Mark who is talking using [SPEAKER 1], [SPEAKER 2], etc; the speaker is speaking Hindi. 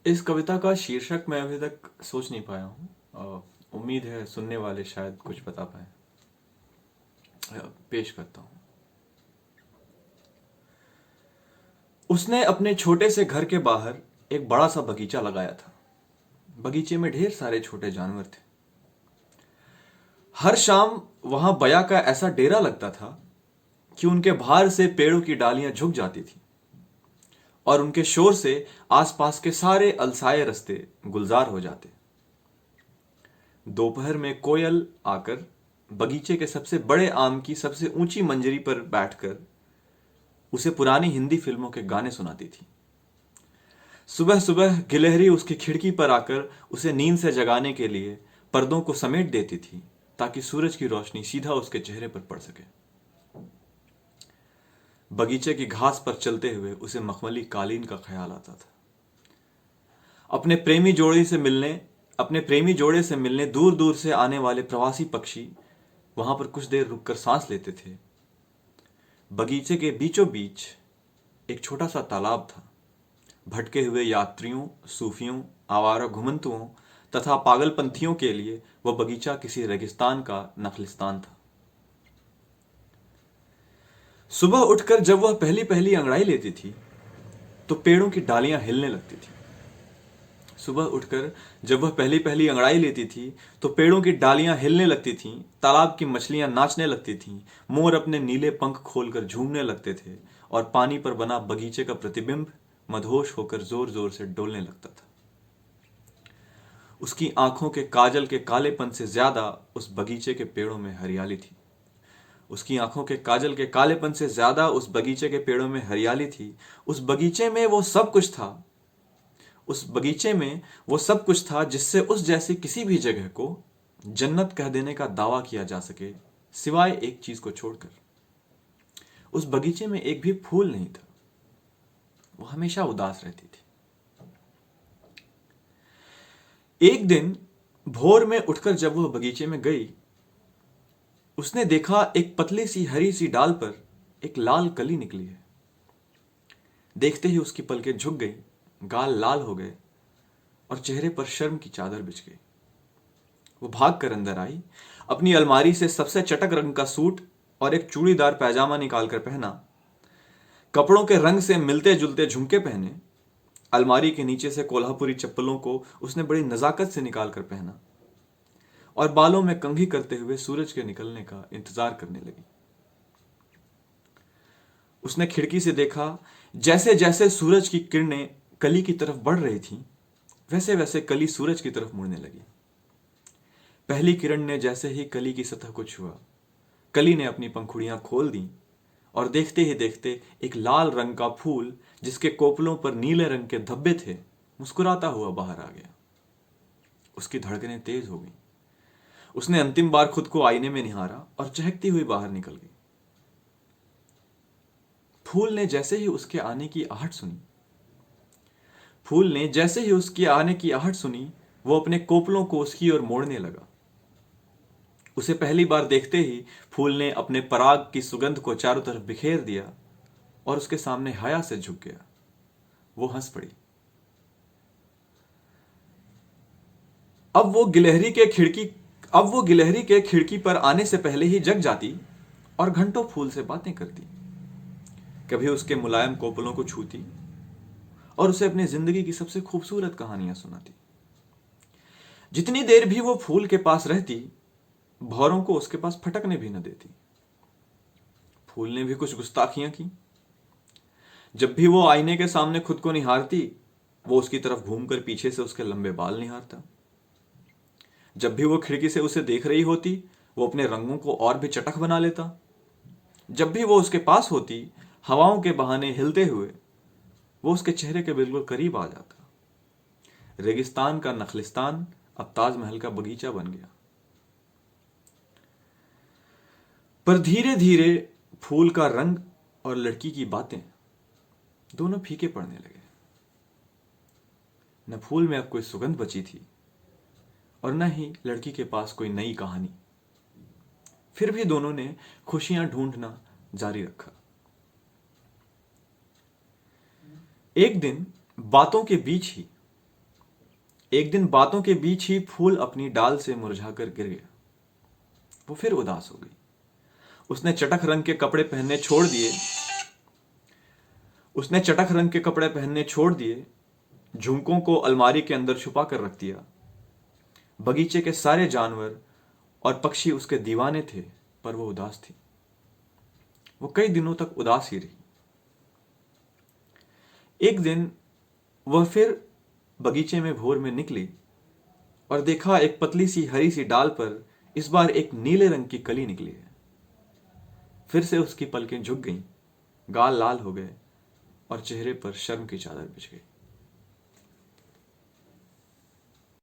[SPEAKER 1] इस कविता का शीर्षक मैं अभी तक सोच नहीं पाया हूँ। उम्मीद है सुनने वाले शायद कुछ बता पाए। पेश करता हूँ। उसने अपने छोटे से घर के बाहर एक बड़ा सा बगीचा लगाया था। बगीचे में ढेर सारे छोटे जानवर थे। हर शाम वहां बया का ऐसा डेरा लगता था कि उनके भार से पेड़ों की डालियां झुक जाती थी और उनके शोर से आसपास के सारे अलसाए रास्ते गुलजार हो जाते। दोपहर में कोयल आकर बगीचे के सबसे बड़े आम की सबसे ऊंची मंजरी पर बैठकर उसे पुरानी हिंदी फिल्मों के गाने सुनाती थी। सुबह सुबह गिलहरी उसकी खिड़की पर आकर उसे नींद से जगाने के लिए पर्दों को समेट देती थी ताकि सूरज की रोशनी सीधा उसके चेहरे पर पड़ सके। बगीचे की घास पर चलते हुए उसे मखमली कालीन का ख्याल आता था। अपने प्रेमी जोड़े से मिलने अपने प्रेमी जोड़े से मिलने दूर दूर से आने वाले प्रवासी पक्षी वहां पर कुछ देर रुककर सांस लेते थे। बगीचे के बीचों बीच एक छोटा सा तालाब था। भटके हुए यात्रियों, सूफियों, आवारा घुमंतुओं तथा पागलपंथियों के लिए वह बगीचा किसी रेगिस्तान का नखलिस्तान था। सुबह उठकर जब वह पहली पहली अंगड़ाई लेती थी तो पेड़ों की डालियां हिलने लगती थी। सुबह उठकर जब वह पहली पहली अंगड़ाई लेती थी तो पेड़ों की डालियां हिलने लगती थीं, तालाब की मछलियां नाचने लगती थीं, मोर अपने नीले पंख खोलकर झूमने लगते थे और पानी पर बना बगीचे का प्रतिबिंब मदहोश होकर जोर जोर से डोलने लगता था। उसकी आंखों के काजल के कालेपन से ज्यादा उस बगीचे के पेड़ों में हरियाली थी। उसकी आंखों के काजल के कालेपन से ज्यादा उस बगीचे के पेड़ों में हरियाली थी। उस बगीचे में वो सब कुछ था। उस बगीचे में वो सब कुछ था जिससे उस जैसी किसी भी जगह को जन्नत कह देने का दावा किया जा सके, सिवाय एक चीज को छोड़कर। उस बगीचे में एक भी फूल नहीं था। वो हमेशा उदास रहती थी। एक दिन भोर में उठकर जब वह बगीचे में गई, उसने देखा एक पतली सी हरी सी डाल पर एक लाल कली निकली है। देखते ही उसकी पलकें झुक गई, गाल लाल हो गए और चेहरे पर शर्म की चादर बिछ गई। वो भाग कर अंदर आई, अपनी अलमारी से सबसे चटक रंग का सूट और एक चूड़ीदार पैजामा निकालकर पहना, कपड़ों के रंग से मिलते जुलते झुमके पहने, अलमारी के नीचे से कोल्हापुरी चप्पलों को उसने बड़ी नजाकत से निकालकर पहना और बालों में कंघी करते हुए सूरज के निकलने का इंतजार करने लगी। उसने खिड़की से देखा, जैसे जैसे सूरज की किरणें कली की तरफ बढ़ रही थीं, वैसे वैसे कली सूरज की तरफ मुड़ने लगी। पहली किरण ने जैसे ही कली की सतह को छुआ, कली ने अपनी पंखुड़ियां खोल दी और देखते ही देखते एक लाल रंग का फूल जिसके कोपलों पर नीले रंग के धब्बे थे, मुस्कुराता हुआ बाहर आ गया। उसकी धड़कनें तेज हो गईं। उसने अंतिम बार खुद को आईने में निहारा और चहकती हुई बाहर निकल गई। फूल ने जैसे ही उसके आने की आहट सुनी वो अपने कोपलों को उसकी ओर मोड़ने लगा। उसे पहली बार देखते ही फूल ने अपने पराग की सुगंध को चारों तरफ बिखेर दिया और उसके सामने हया से झुक गया। वो हंस पड़ी। अब वो गिलहरी के खिड़की पर आने से पहले ही जग जाती और घंटों फूल से बातें करती, कभी उसके मुलायम कोपलों को छूती और उसे अपनी जिंदगी की सबसे खूबसूरत कहानियां सुनाती। जितनी देर भी वो फूल के पास रहती, भौरों को उसके पास फटकने भी न देती। फूल ने भी कुछ गुस्ताखियां की। जब भी वो आईने के सामने खुद को निहारती, वो उसकी तरफ घूमकर पीछे से उसके लंबे बाल निहारता। जब भी वो खिड़की से उसे देख रही होती, वो अपने रंगों को और भी चटक बना लेता। जब भी वो उसके पास होती, हवाओं के बहाने हिलते हुए वो उसके चेहरे के बिल्कुल करीब आ जाता। रेगिस्तान का नखलिस्तान अब ताजमहल का बगीचा बन गया। पर धीरे धीरे फूल का रंग और लड़की की बातें दोनों फीके पड़ने लगे। न फूल में अब कोई सुगंध बची थी और न ही लड़की के पास कोई नई कहानी। फिर भी दोनों ने खुशियां ढूंढना जारी रखा। एक दिन बातों के बीच ही एक दिन बातों के बीच ही फूल अपनी डाल से मुरझाकर गिर गया। वो फिर उदास हो गई। उसने चटक रंग के कपड़े पहनने छोड़ दिए। उसने चटक रंग के कपड़े पहनने छोड़ दिए, झुमकों को अलमारी के अंदर छुपा कर रख दिया। बगीचे के सारे जानवर और पक्षी उसके दीवाने थे, पर वो उदास थी। वो कई दिनों तक उदास ही रही। एक दिन वह फिर बगीचे में भोर में निकली और देखा एक पतली सी हरी सी डाल पर इस बार एक नीले रंग की कली निकली है। फिर से उसकी पलकें झुक गईं, गाल लाल हो गए और चेहरे पर शर्म की चादर बिछ गई।